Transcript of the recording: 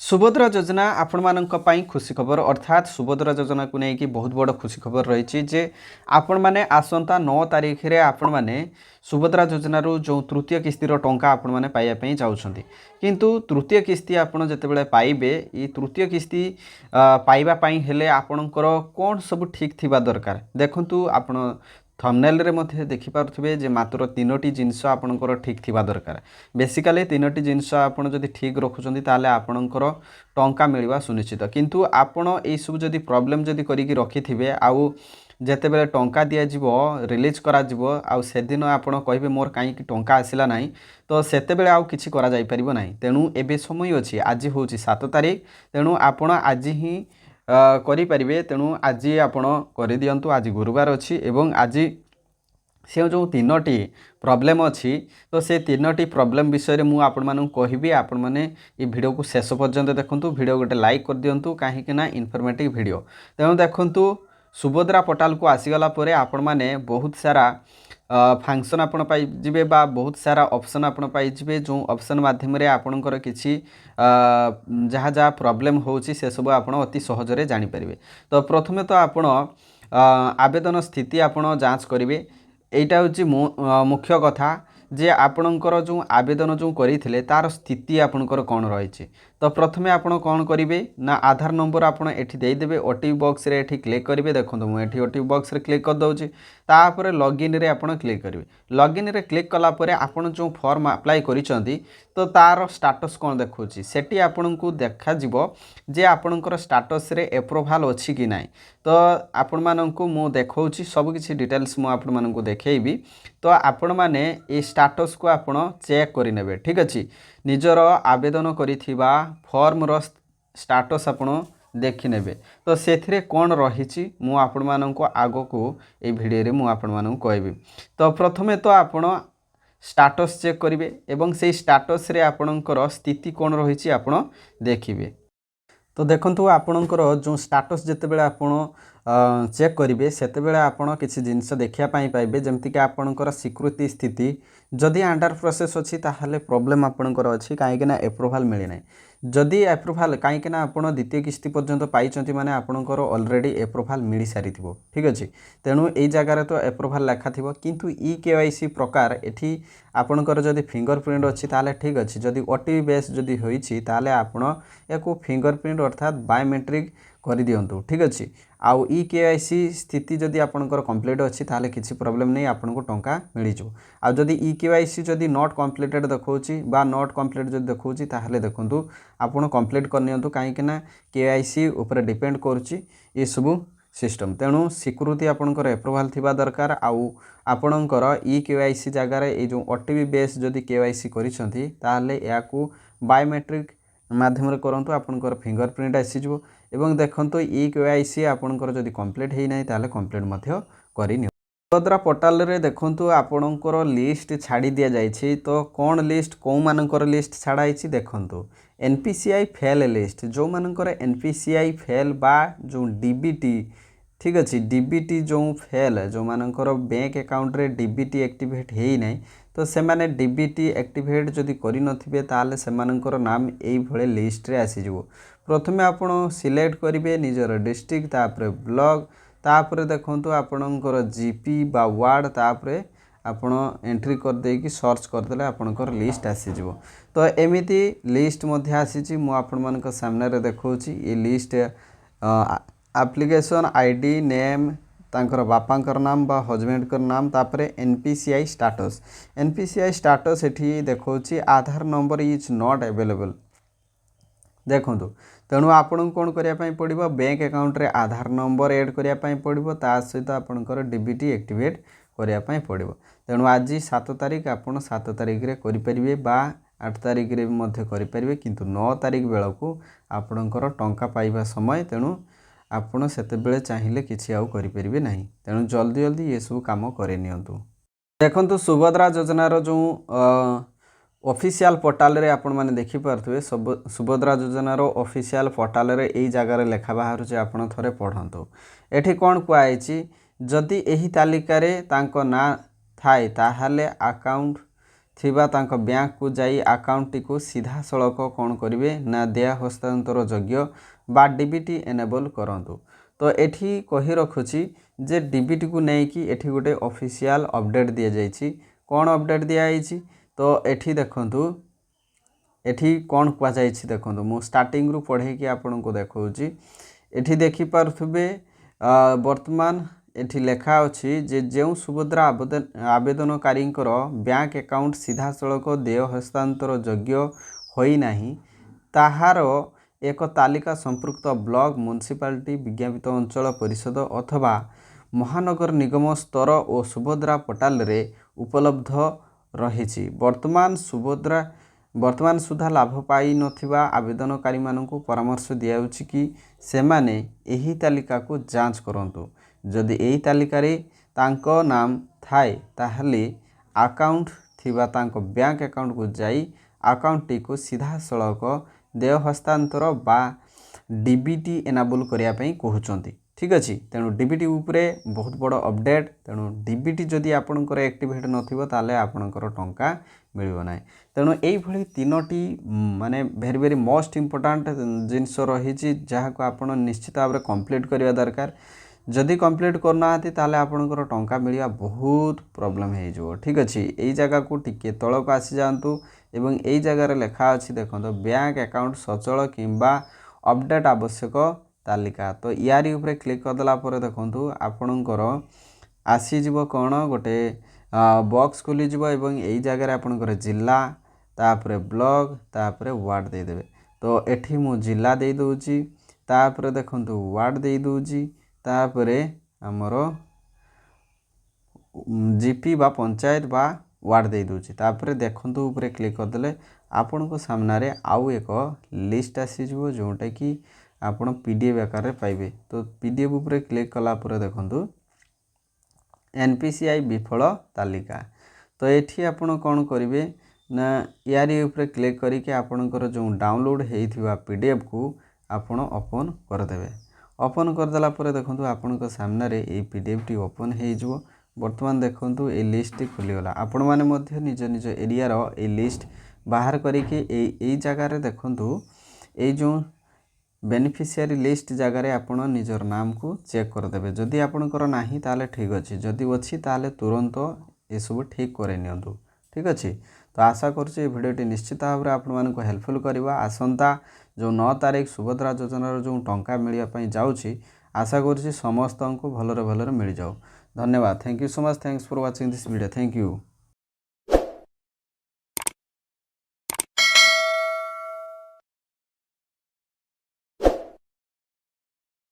सुभद्रा योजना आपण मानक पई खुशी खबर अर्थात सुभद्रा योजना को लेकिन बहुत बड़ खुशी खबर रही जे आपण माने आसंता 9 तारीख रे आपण माने सुभद्रा योजना रो जो तृतीय किस्तिर टंका आपण माने पाइया पई जाउछंती किंतु तृतीय किस्ती आपण जतेबेले पाइबे ई तृतीय किस्ती पाइबा पई हेले आपणकर कोन सब ठीक थिबा दरकार देखंतु आपण थंबनेल रे मध्य देखि पारुथिबे जे मात्र तीनोटी जिंस आपणकर ठीक थिबा दरकार बेसिकली तीनोटी जिंस आपण जदि ठीक रखुचंती ताले आपणकर टंका मिलवा सुनिश्चित किंतु आपण ए सब जदि प्रॉब्लम जदि करिकि रखिथिबे आउ जेतेबेले टंका दिया जिवो रिलीज करा जिवो आउ से दिन आपण कहिबे मोर काई कि टंका आसिला नाही तो सेतेबेले आउ किछि करा जाई परिबो नाही तेनु एबे समय अछि आज होछि 7 तारिख तेनु आपण आज ही करि परिबे तेनु आज आपण करि दियंतु आज गुरुवार अछि एवं आज से जो तीनोटी प्रॉब्लम अच्छी तो से तीनोटी प्रॉब्लम विषय में मुझे आपण मानू कहबी आपण माने ये वीडियो को शेष पर्यंत देखंतु वीडियो गोटे लाइक कर दियंतु कहीं ना इनफॉर्मेटिव वीडियो तेणु देखंतु सुभद्रा पोर्टाल को आसीगला परे आपण माने बहुत सारा फंक्शन आपण पाई जिबे बा बहुत सारा ऑप्शन आपण पाई जिबे जो ऑप्शन माध्यम रे आपणकर किछि जहाँ जहाँ प्रॉब्लम होउछि से सब आपण अति सहज रे जानि परिबे तो प्रथमे तो आपण आवेदन स्थिति आपण जांच करिवे एटा होची मुख्य कथा जे आपणकर जो आवेदन जो करिथिले तार स्थिति आपणकर कोन रहिछि तो प्रथमे आपण कोन करिवे ना आधार नंबर आपण एठी देई देबे ओटीपी बॉक्स रे एठी क्लिक करिवे देखंतु मु एठी ओटीपी बॉक्स रे क्लिक कर दउछि तापर लॉगिन रे आपण क्लिक करिवे लॉगिन रे क्लिक कला परे आपण जो फॉर्म अप्लाई करिसंती तो तार स्टेटस कोन देखउछि सेठी आपणकू देखा जिवो जे आपणकर स्टेटस रे अप्रूवल अछि कि नाही तो आपण माननकू मु देखउछि सब किछि डिटेल्स मु आपण माननकू देखैबी तो आपण माने ए स्टेटस को आपण चेक करि नेबे ठीक अछि निजर आवेदन करिथिबा फॉर्म रो स्टेटस आपण देखि नेबे तो सेथिरे कोन रहिछि मु आपण माननकू आगो को ए वीडियो रे मु आपण माननकू कहबी तो प्रथमे तो आपण स्टेटस चेक करिवे एवं से स्टेटस रे आपणकर स्थिति कोन रहिछि आपण देखिबे तो देखंतु आपणकर जो स्टेटस जेतेबेले आपण चेक करिवे सेतेबेले आपण किछि जिंस देखिया पाई पाइबे जेमति कि आपणकर स्वीकृति स्थिति जदि अंडर प्रोसेस अछि ताहाले प्रॉब्लम आपणकर अछि काहे कि ना अप्रूवल मिले नै जदि अप्रूवल काहे कि ना आपण द्वितीय किस्ती पर्यंत पाइचंती माने आपणकर ऑलरेडी अप्रूवल मिली सारिथिबो ठीक अछि तेनु एई जगह रे तो अप्रूवल लेखा थिबो किंतु ई केवाईसी प्रकार एठी आपणकर जदि फिंगरप्रिंट अछि ताहाले ठीक अछि जदि ओटीपी बेस जदि होईछि ताहाले आपण एको फिंगरप्रिंट अर्थात बायोमेट्रिक करि दियंतु ठीक अछि आउ ई केवाईसी स्थिति जदि आपणकर कंप्लीट अछि ताहाले किछि प्रॉब्लम नै आपनको टंका मिली जो आ जदि ई केवाईसी जदि नॉट कंप्लीटेड देखौछि बा नॉट कंप्लीट जदि देखौछि ताहाले देखंतु आपण कंप्लीट करनियंतु काहे कि ना केवाईसी ऊपर डिपेंड करछि ए सब सिस्टम तेणु सिक्योरिटी आपणकर अप्रूवल थिबा दरकार आउ आपणकर ई केवाईसी जगह रे ए जो ओटीपी बेस जदि केवाईसी करिसंती ताहाले याकू बायोमेट्रिक माध्यम रे करंतु आपणकर फिंगरप्रिंट आसीजो एवं देखंतु ई केवाईसी आपणकर जदि कंप्लीट हेइ नै ताहाले कंप्लीट मध्य करिनियो सुभद्रा पोर्टाल रे देखंतु आपणकर लिस्ट छाडी दिया जायछि तो कोन लिस्ट को मानकर लिस्ट छाडाइछि देखंतु एनपीसीआई फेल लिस्ट जो मानकर एनपीसीआई फेल बा जो डीबीटी ठीक अछि डीबीटी जो फेल जो मानकर बैंक अकाउंट रे डीबीटी एक्टिवेट हेइ नै तो से माने डीबीटी एक्टिवेट जदि करि नथिबे ताले से मानकर नाम एई भळे लिस्ट रे आसी जिवो प्रथमे आपण सिलेक्ट करिवे निजर डिस्ट्रिक्ट तापर ब्लॉक तापर देखंतु आपणकर जीपी बा वार्ड तापर आपण एंट्री कर दे कि सर्च कर देले आपणकर लिस्ट आसी जिवो तो एमिति लिस्ट मध्ये आसीची मु आपण मानक सामने रे देखौची ए लिस्ट एप्लिकेशन आईडी नेम तांकर बापांकर नाम बा हस्बैंड नाम तापरे एनपीसीआई स्टेटस एठी देखौची आधार नंबर इज नॉट अवेलेबल देखंतु तेणु आपण कोन करिया पई पड़िबो बैंक अकाउंट रे आधार नंबर ऐड करिया पई पड़िबो ता सहित आपणकर डीबीटी एक्टिवेट करिया पई पड़िबो तेणु आज 7 तारिख आपण 7 तारिख रे करि परिबे बा 8 तारिख रे मध्ये करि परिबे किंतु 9 तारिख बेलको आपणकर टंका पाइबा समय तेणु आपण सेते बेले चाहिए किछि आउ करि परिबे नाही तेणु जल्दी जल्दी ये सब काम करे नियंतु देखंतु सुभद्रा योजना रो जो ऑफिशियल पोर्टल रे आपण माने देखि पारथुवे सुभद्रा योजना रो ऑफिशियल पोर्टल रे एई जगह रे लेखा बाहर जे आपण थरे पढंतु एठी कोन कुआइछि जदि एही तालिका रे तांको ना थाए ताहाले अकाउंट थिबा तांको बैंक को जाई अकाउंट टी को सीधा सड़क कौन करेंगे ना देय हस्तांतर योग्य बा डीबीटी एनेबल करंतु। तो एठी कही रखुची जे डीबीटी को लेकिन एठी गोटे ऑफिशियल अपडेट दि जाइए। कौन अपडेट दिखाई तो एठी देखंतु एठी कौन कहुई देखो मु स्टार्टिंग रु पढ़े कि आपन को देखौची। एठी देखि पारुथबे वर्तमान एठी लेखा अछि जे जेउ सुभद्रा आवेदनकारी बैंक अकाउंट सीधा सड़क देय हस्तांतर योग्य होई नाही ताहार एक तालिका संपृक्त ब्लॉक म्युनिसिपालिटी विज्ञापित अंचल परिषद अथवा महानगर निगम स्तर और सुभद्रा पोर्टाल रे उपलब्ध रही। वर्तमान सुधा लाभ पाई नथिबा आवेदनकारी मानकु परामर्श दियाउछि कि सेमाने एही तालिका को जांच करंतु। जदि एही तालिका रे तांको नाम थाए ताहले अकाउंट थिबा तांको बैंक अकाउंट को जाई अकाउंट टी को सीधा सड़क देय हस्तांतर बा डीबीटी एनाबल करिया पई कहउचंती। ठीक अछि तेणु डीबीटी उपरे बहुत बड़ अपडेट। तेणु डीबीटी जदि आपनकर एक्टिवेट नथिबो ताले आपनकर टंका मिलिबो नाही। तेणु एई भली तीनोटी माने भेरी भेरी मोस्ट इम्पोर्टेंट जिनस रही जहाँ को आपण निश्चित भाव में कंप्लीट करवा दरकार। जदि कंप्लीट करना ताले आपनकर टंका मिलिया बहुत प्रॉब्लम हो जो। ठीक अच्छे यही जगह को टिके तलक आसी जातु एवं यही जगार लेखा अच्छी देखो बैंक अकाउंट सचल किंबा अपडेट आवश्यक तालिका। तो यारी उपरे क्लिक करदेला देखो आपणकर आसीज कौन गोटे बॉक्स खोलीज एवं यही जगार आपणकर जिला तापर ब्लॉक तापर वार्ड देदेवे। तो एठी मु जिला दे दूची तापर देखंतु वार्ड दे दूची तापर हमर जीपी बा पंचायत बा वार्ड दे दूची तापर देखंतु ऊपर क्लिक करदेले आपण को सामना रे आउ एक लिस्ट आसी जिवो जोटा कि आपण पीडीएफ आकार रे पाइबे। तो पीडीएफ ऊपर क्लिक कला पर देखंतु एनपीसीआई विफल तालिका। तो एठी आपण कोन करिवे ना यारी ऊपर क्लिक करके आपणकर जो डाउनलोड होइथिबा पीडीएफ को आपण ओपन करदेवे। ओपन करदेला पर देखंतु आपणक सामने रे ए पीडीएफ टी ओपन हो जिवो। वर्तमान देखंतु ए लिस्ट टी खुलीगला। आपण माने मध्य निज निज एरिया रो ए लिस्ट बाहर करके ए जगह रे देखंतु ए जो बेनिफिशियरी लिस्ट जगह रे आपण निजर नाम को चेक करदेवे। जदि आपणकर नाही ताले ठीक अछि जदि अछि ताले तुरंत ए सब ठीक करे नियंतु। ठीक अछि तो आशा करुँचे भिडियोटी निश्चित भाव में आपको हेल्पफुल करवा। आसंता जो 9 तारीख सुभद्रा योजनार जो टंका मिलवाई जाऊँगी आशा करुँचे समस्त को भलरे भलरे मिल जाऊ। धन्यवाद। Thank you so much. Thanks for watching this video. Thank you.